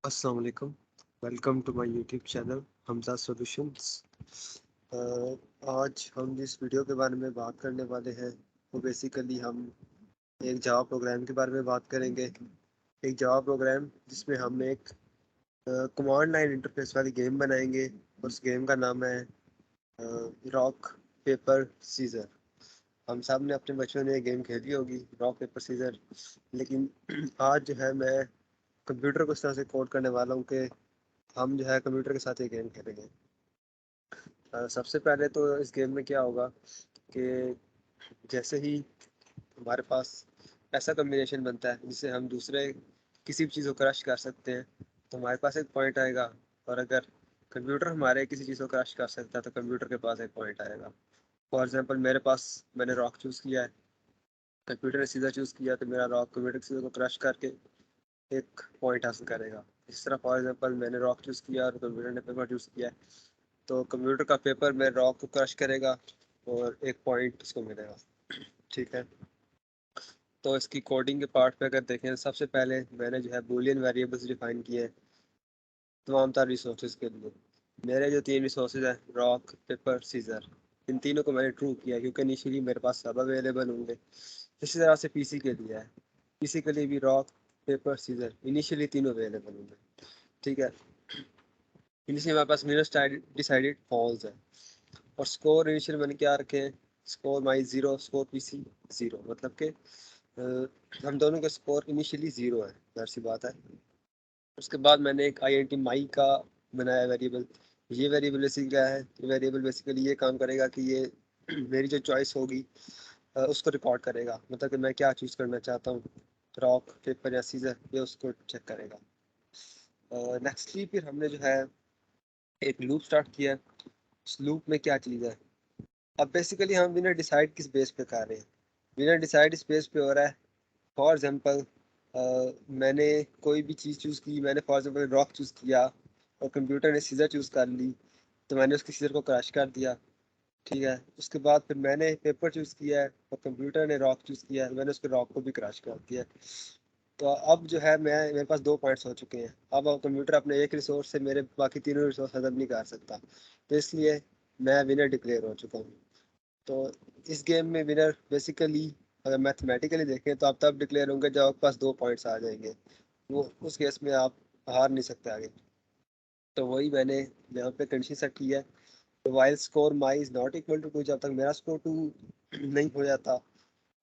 अस्सलाम वालेकुम। Welcome to my YouTube channel Hamza Solutions. आज हम जिस वीडियो के बारे में बात करने वाले हैं वो बेसिकली हम एक जावा प्रोग्राम के बारे में बात करेंगे। एक जावा प्रोग्राम जिसमें हम एक कमांड लाइन इंटरफेस वाली गेम बनाएंगे और उस गेम का नाम है रॉक पेपर सीजर। हम सब ने अपने बचपन में ये गेम खेली होगी, रॉक पेपर सीजर। लेकिन आज जो है मैं कंप्यूटर को इस तरह से कोड करने वाला हूँ कि हम जो है कंप्यूटर के साथ ये गेम खेलेंगे। सबसे पहले तो इस गेम में क्या होगा कि जैसे ही हमारे पास ऐसा कॉम्बिनेशन बनता है जिससे हम दूसरे किसी भी चीज़ को क्रश कर सकते हैं, तो हमारे पास एक पॉइंट आएगा। और अगर कंप्यूटर हमारे किसी चीज़ को क्रश कर सकता है तो कंप्यूटर के पास एक पॉइंट आएगा। फॉर एग्जांपल मेरे पास, मैंने रॉक चूज़ किया है, कंप्यूटर ने सीधा चूज़ किया, तो मेरा रॉक कंप्यूटर की चीज़ों को क्रश करके एक पॉइंट हासिल करेगा। इस तरह फॉर एग्जांपल मैंने रॉक चूज़ किया और कंप्यूटर ने पेपर चूज़ किया है, तो कंप्यूटर का पेपर में रॉक को क्रश करेगा और एक पॉइंट उसको मिलेगा। ठीक है, तो इसकी कोडिंग के पार्ट पे अगर देखें, सबसे पहले मैंने जो है बूलियन वेरिएबल्स डिफाइन किए हैं तमाम तार रिसोर्सेज के लिए। मेरे जो तीन रिसोर्सेज हैं, रॉक पेपर सीजर, इन तीनों को मैंने ट्रू किया क्योंकि इनिशियली मेरे पास सब अवेलेबल होंगे। इसी तरह से पीसी के लिए है, पीसी के लिए भी रॉक पेपर सीजर इनिशियली तीनों अवेलेबल होंगे। ठीक है, इनिशियली हमारे पास विनर डिसाइडेड फॉल्स है और स्कोर इनिशियल मैंने क्या रखे हैं, स्कोर माई ज़ीरो, स्कोर पीसी ज़ीरो, मतलब कि हम दोनों का स्कोर इनिशियली ज़ीरो है, जाहिर सी बात है। उसके बाद मैंने एक आई एन टी माई का बनाया वेरिएबल। ये वेरिएबल बेसिकली क्या है, ये वेरिएबल बेसिकली ये काम करेगा कि ये मेरी जो चॉइस होगी उसको रिकॉर्ड करेगा, मतलब कि मैं क्या चूज़ करना चाहता हूँ, रॉक पेपर या सीजर, ये उसको चेक करेगा। नेक्स्टली फिर हमने जो है एक लूप स्टार्ट किया। उस लूप में क्या चीज़ है, अब बेसिकली हम विनर डिसाइड किस बेस पे कर रहे हैं। विनर डिसाइड इस बेस पे हो रहा है, फॉर एग्जांपल मैंने कोई भी चीज़ चूज़ की, मैंने फॉर एग्जांपल रॉक चूज़ किया और कंप्यूटर ने सीजर चूज़ कर ली, तो मैंने उसके सीजर को क्रैश कर दिया। ठीक है, उसके बाद फिर मैंने पेपर चूज़ किया है और कंप्यूटर ने रॉक चूज़ किया है, मैंने उसके रॉक को भी क्रैश कर दिया। तो अब जो है मेरे पास दो पॉइंट्स हो चुके हैं। अब कंप्यूटर अपने एक रिसोर्स से मेरे बाकी तीनों रिसोर्स खत्म नहीं कर सकता, तो इसलिए मैं विनर डिक्लेयर हो चुका हूँ। तो इस गेम में विनर बेसिकली अगर मैथमेटिकली देखें तो आप तब डिक्लेयर होंगे जब आपके पास दो पॉइंट्स आ जाएंगे, वो उस केस में आप हार नहीं सकते आगे। तो वही मैंने यहाँ पे कंडीशन सेट की है, तो while score my is not equal to two, जब तक मेरा स्कोर टू नहीं हो जाता,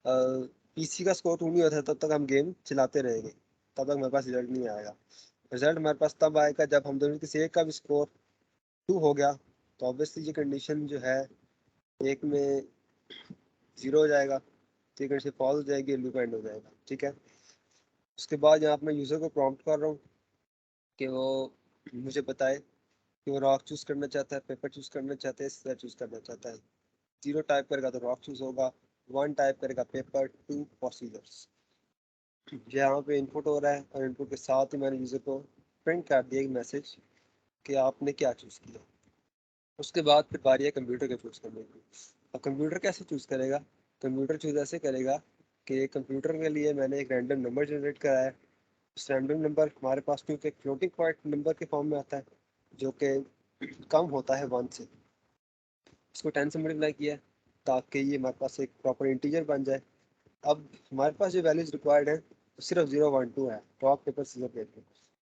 पीसी का स्कोर टू नहीं होता, तब तक हम गेम चलाते रहेंगे, तब तक मेरे पास रिजल्ट नहीं आएगा। रिजल्ट हमारे पास तब आएगा जब हम दोनों किसी एक का भी स्कोर टू हो गया, तो ऑब्वियसली ये कंडीशन जो है एक में जीरो हो जाएगा, तो ये कंडीशन फॉल्स हो जाएगी, लूप एंड हो जाएगा। ठीक है, उसके बाद यहाँ पे मैं यूज़र को प्रॉम्प्ट कर रहा हूँ कि वो मुझे बताए कि वो रॉक चूज़ करना चाहता है, पेपर चूज़ करना चाहता है, सीजर चूज़ करना चाहता है। जीरो टाइप करेगा तो रॉक चूज़ होगा, वन टाइप करेगा पेपर, टू फॉर सीजर्स। यहाँ पे इनपुट हो रहा है और इनपुट के साथ ही मैंने यूज़र को प्रिंट कर दिया एक मैसेज कि आपने क्या चूज़ किया। उसके बाद फिर बारी है कंप्यूटर के चूज़ करने की। अब कंप्यूटर कैसे चूज़ करेगा, कंप्यूटर चूज़ ऐसे करेगा कि कंप्यूटर के लिए मैंने एक रैंडम नंबर जनरेट कराया है। उस रैंडम नंबर हमारे पास क्योंकि एक फ्लोटिंग पॉइंट नंबर के फॉर्म में आता है जो कि कम होता है वन से, इसको 10 से मल्टीप्लाई किया है ताकि ये हमारे पास एक प्रॉपर इंटीजर बन जाए। अब हमारे पास जो वैल्यूज रिक्वायर्ड है तो सिर्फ 0 1 2 है, रॉक पेपर सीजर पेपर।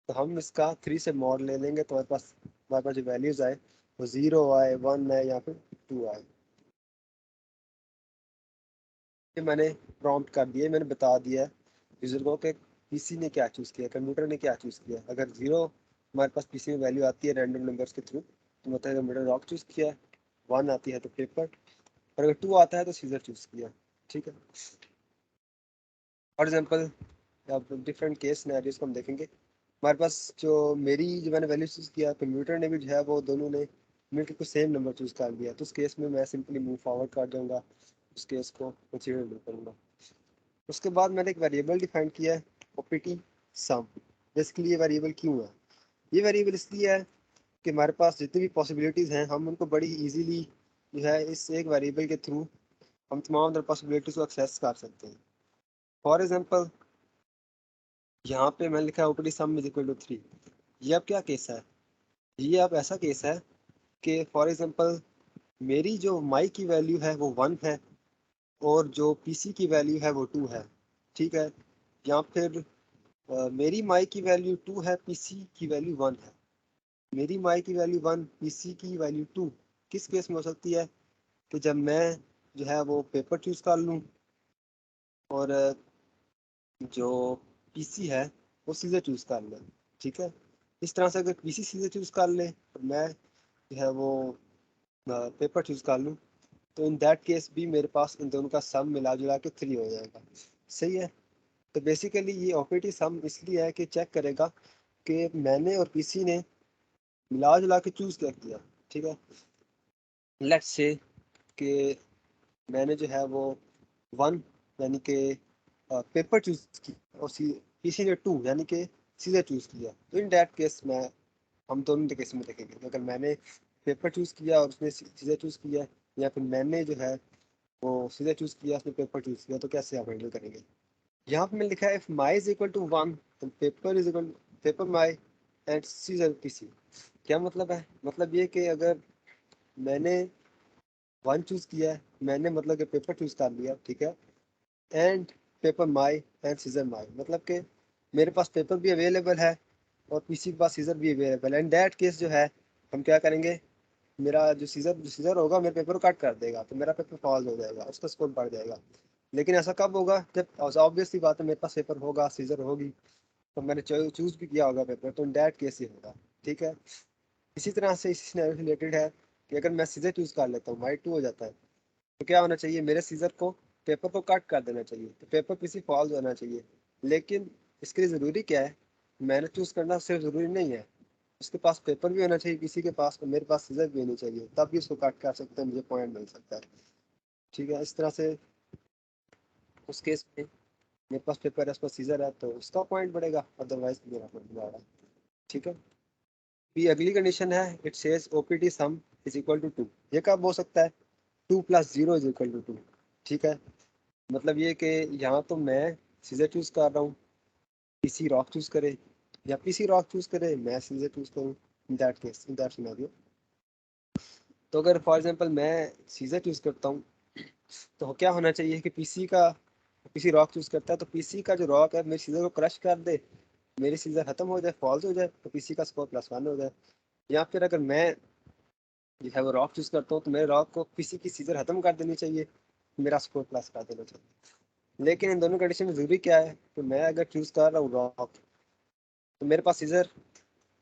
तो हम इसका 3 से मॉड ले लेंगे तो हमारे पास जो वैल्यूज आए वो 0 आए, 1 आए या फिर 2 आए। ये मैंने प्रॉम्प्ट कर दिया, मैंने बता दिया यूज़र को कि पीसी ने क्या चूज़ किया, कंप्यूटर ने क्या चूज़ किया। अगर 0 हमारे पास पीसी में वैल्यू आती है रैंडम नंबर्स के थ्रू, तो मतलब कंप्यूटर रॉक चूज़ किया है, 1 आती है तो पेपर, और अगर 2 आता है तो सीजर चूज़ किया। ठीक है, फॉर एग्जाम्पल अब डिफरेंट केस सिनेरियोज को हम देखेंगे। हमारे पास जो मैंने वैल्यू चूज़ किया, कंप्यूटर ने भी जो है वो दोनों ने मिलकर कुछ सेम नंबर चूज़ कर लिया, तो उस केस में मैं सिंपली मूव फॉरवर्ड कर जाऊँगा, उस केस को कंसीडर नहीं करूँगा। उसके बाद मैंने एक वेरिएबल डिफाइन किया है, ओपीटी सम। बेसिकली ये वेरिएबल क्यों है, ये वेरिएबल इसलिए है कि हमारे पास जितनी भी पॉसिबिलिटीज़ हैं हम उनको बड़ी इजीली जो है इस एक वेरिएबल के थ्रू हम तमाम पॉसिबिलिटीज़ को एक्सेस कर सकते हैं। फॉर एग्जांपल यहाँ पे मैंने लिखा है OPT sum is equal to 3। ये अब क्या केस है, ये अब ऐसा केस है कि फॉर एग्जांपल मेरी जो माई की वैल्यू है वो 1 है और जो पीसी की वैल्यू है वो 2 है, ठीक है। या फिर मेरी माई की वैल्यू 2 है, पीसी की वैल्यू 1 है। मेरी माई की वैल्यू 1, पीसी की वैल्यू 2 किस केस में हो सकती है कि जब मैं जो है वो पेपर चूज़ कर लूँ और जो पीसी है वो सीधे चूज़ कर ले, ठीक है। इस तरह से अगर पीसी सीधे चूज़ कर ले और मैं जो है वो पेपर चूज़ कर लूँ, तो इन दैट केस भी मेरे पास इन दोनों का सम मिला जुला के 3 हो जाएगा, सही है। तो बेसिकली ये ऑपरेटिव सम इसलिए है कि चेक करेगा कि मैंने और पीसी ने मिला जुला के चूज़ क्या किया, ठीक है। लेट्स से कि मैंने जो है वो 1 यानी कि पेपर चूज़ की और पीसी ने 2 यानी कि सीधे चूज़ किया, तो इन दैट केस में हम दोनों के केस में देखेंगे। अगर मैंने पेपर चूज़ किया और उसने सीधे चूज़ किया, या फिर मैंने जो है वो सीधे चूज़ किया उसने पेपर चूज़ किया, तो कैसे आप हैंडल करेंगे। यहाँ पे मैंने लिखा है if my is equal to 1 paper is equal paper my and scissor PC. क्या मतलब है, मतलब ये कि अगर मैंने 1 चूज़ किया है, मैंने मतलब कि पेपर चूज़ कर लिया, ठीक है। And paper my and scissor my, मतलब कि मेरे पास पेपर भी अवेलेबल है और पीसी के पास सीजर भी अवेलेबल है। एंड दैट केस जो है हम क्या करेंगे, मेरा जो सीजर होगा मेरे पेपर को कट कर देगा, तो मेरा पेपर फॉल्स हो जाएगा, उसका स्कोर बढ़ जाएगा। लेकिन ऐसा कब होगा, जब ऑब्वियस सी बात है मेरे पास पेपर होगा, सीजर होगी, तो मैंने चूज भी किया होगा पेपर, तो इन दैट केस ही होगा, ठीक है। इसी तरह से इसी सिनेरियो रिलेटेड है कि अगर मैं सीजर चूज कर लेता हूँ, माई 2 हो जाता है, तो क्या होना चाहिए, मेरे सीजर को पेपर को कट कर देना चाहिए, तो पेपर पीसी फॉल्स होना चाहिए। लेकिन इसके लिए ज़रूरी क्या है, मैंने चूज करना सिर्फ ज़रूरी नहीं है, उसके पास पेपर भी होना चाहिए किसी के पास, और मेरे पास सीजर भी होनी चाहिए, तब भी उसको कट कर सकते हैं, मुझे पॉइंट मिल सकता है, ठीक है। इस तरह से उस केस में मेरे पास पेपर है, उस पर सीजर है, तो उसका पॉइंट बढ़ेगा, अदरवाइज मेरा पॉइंट बढ़ेगा, ठीक है। भी अगली कंडीशन है, it says OPT sum is equal to 2। ये कब हो सकता है, 2 + 0 इज इक्वल टू 2, ठीक है। मतलब ये कि यहाँ तो मैं सीजर चूज कर रहा हूँ, पीसी रॉक चूज करे, या पीसी रॉक चूज करे, मैं सीजर चूज करूँ, in that case, in that scenario. तो अगर फॉर एग्जांपल मैं सीजर चूज करता हूँ, तो क्या होना चाहिए कि पीसी रॉक चूज करता है, तो पीसी का जो रॉक है मेरे सीजर को क्रश कर दे, मेरी सीजर खत्म हो जाए, फॉल्स हो जाए, तो पीसी का स्कोर +1 हो जाए। या फिर अगर मैं जो है वो रॉक चूज करता हूँ, तो मेरे रॉक को पीसी की सीजर खत्म कर देनी चाहिए, मेरा स्कोर प्लस कर देना चाहिए। लेकिन इन दोनों कंडीशन में जरूरी क्या है, तो मैं अगर चूज कर रहा हूँ रॉक, तो मेरे पास सीजर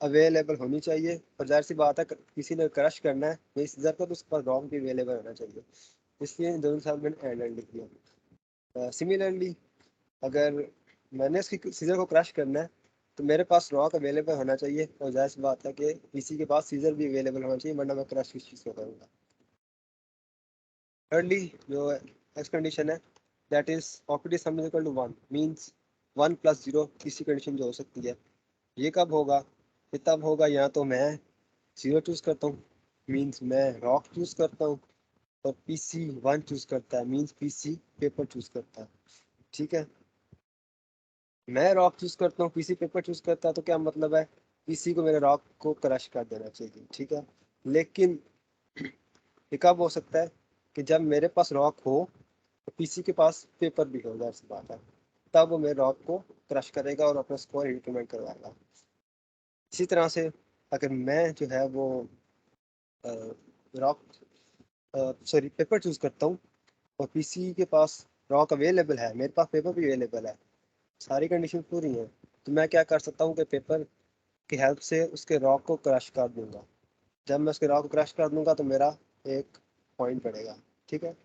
अवेलेबल होनी चाहिए, और जाहिर सी बात है किसी ने क्रश करना है मेरी सीजर को, तो उसके पास रॉक भी अवेलेबल होना चाहिए, इसलिए इन दोनों के साथ मैंने एंड लिख दिया। सिमिलरली अगर मैंने इसकी सीजर को क्रश करना है, तो मेरे पास रॉक अवेलेबल होना चाहिए, और जाहिर सी बात है कि पीसी के पास सीजर भी अवेलेबल होना चाहिए, वरना मैं क्रश किस चीज़ को करूँगा। थर्डली जो नेक्स्ट कंडीशन है, that is operative sum is equal to 1 means 1 + 0, तीसरी कंडीशन जो हो सकती है। ये कब होगा, ये तब होगा या तो मैं 0 चूज करता हूँ, मींस मैं रॉक चूज करता हूँ, और पीसी 1 चूज करता है, मींस पीसी पेपर चूज करता है, ठीक है। मैं रॉक चूज करता हूँ, पीसी पेपर चूज करता है, तो क्या मतलब है, पीसी को मेरे रॉक को क्रश कर देना चाहिए, ठीक है। लेकिन ये कब हो सकता है कि जब मेरे पास रॉक हो तो पीसी के पास पेपर भी हो, जाहिर सी बात है, तब वो मेरे रॉक को क्रश करेगा और अपना स्कोर इंक्रीमेंट करवाएगा। इसी तरह से अगर मैं जो है वो रॉक सॉरी पेपर चूज करता हूँ और पीसी के पास रॉक अवेलेबल है, मेरे पास पेपर भी अवेलेबल है, सारी कंडीशन पूरी हैं, तो मैं क्या कर सकता हूँ कि पेपर की हेल्प से उसके रॉक को क्रश कर दूंगा। जब मैं उसके रॉक को क्रश कर दूंगा तो मेरा एक पॉइंट बढ़ेगा, ठीक है।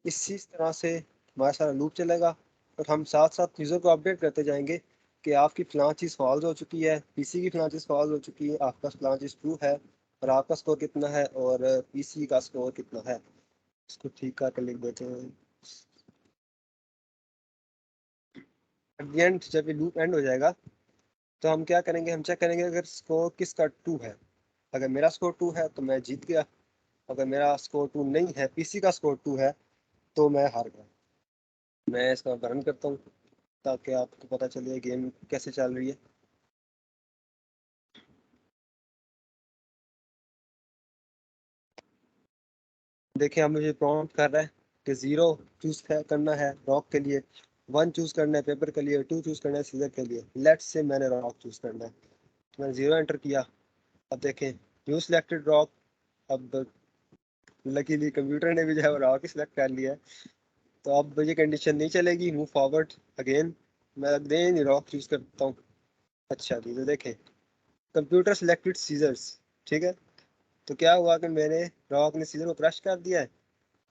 इसी तरह से हमारा सारा लूप चलेगा, और हम साथ साथ यूज़र को अपडेट करते जाएंगे कि आपकी फ़लाँ चीज़ फॉल्स हो चुकी है, पीसी की फ़लाँ चीज़ फॉल्स हो चुकी है, आपका फ़लाँ चीज़ ट्रू है, और आपका स्कोर कितना है और पीसी का स्कोर कितना है, इसको ठीक करके लिख देते हैं। एट द एंड जब ये लूप एंड हो जाएगा, तो हम क्या करेंगे, हम चेक करेंगे अगर स्कोर किसका 2 है। अगर मेरा स्कोर 2 है तो मैं जीत गया, अगर मेरा स्कोर 2 नहीं है, पीसी का स्कोर 2 है, तो मैं हार गया। मैं इसका वर्णन करता हूँ ताकि आपको पता चले गेम कैसे चल रही है। देखिए अब मुझे प्रॉम्प्ट कर रहा है कि 0 चूज करना है रॉक के लिए, 1 चूज करना है पेपर के लिए, 2 चूज करना है सीजर के लिए। लेट्स से मैंने रॉक चूज करना है, तो मैंने 0 एंटर किया। अब देखें यू सिलेक्टेड रॉक। अब लकीली कंप्यूटर ने भी जो है रॉक ही सिलेक्ट कर लिया है, तो अब ये कंडीशन नहीं चलेगी। मूव फॉरवर्ड अगेन, मैं अगेन रॉक चूज करता हूँ। अच्छा जी, तो देखें कंप्यूटर सिलेक्टेड सीजर्स, ठीक है। तो क्या हुआ कि मैंने रॉक ने सीजर को क्रश कर दिया है,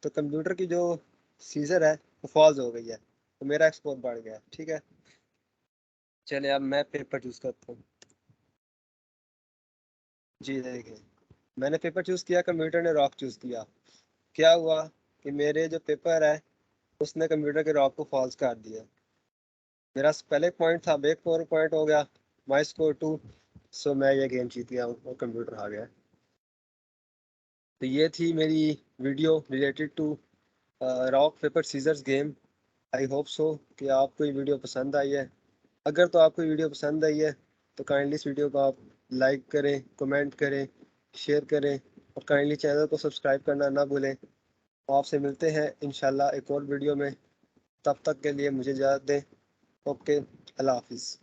तो कंप्यूटर की जो सीजर है वो फॉल्स हो गई है, तो मेरा एक्सपोर्ट बढ़ गया है, ठीक है। चले अब मैं पेपर चूज करता हूँ। जी देखें मैंने पेपर चूज किया, कंप्यूटर ने रॉक चूज किया। क्या हुआ कि मेरे जो पेपर है उसने कंप्यूटर के रॉक को फॉल्स कर दिया। मेरा पहले पॉइंट था, अब एक और पॉइंट हो गया, माई स्कोर 2। सो मैं ये गेम जीत गया हूँ और कंप्यूटर आ गया। तो ये थी मेरी video related to rock paper scissors game. I hope so कि आपको ये वीडियो पसंद आई है। अगर तो आपको ये वीडियो पसंद आई है तो काइंडली इस वीडियो को आप लाइक करें, कमेंट करें, शेयर करें और काइंडली चैनल को सब्सक्राइब करना ना भूलें। आपसे मिलते हैं इंशाल्लाह एक और वीडियो में। तब तक के लिए मुझे इजाज़त दें। ओके, अल्लाह हाफिज़।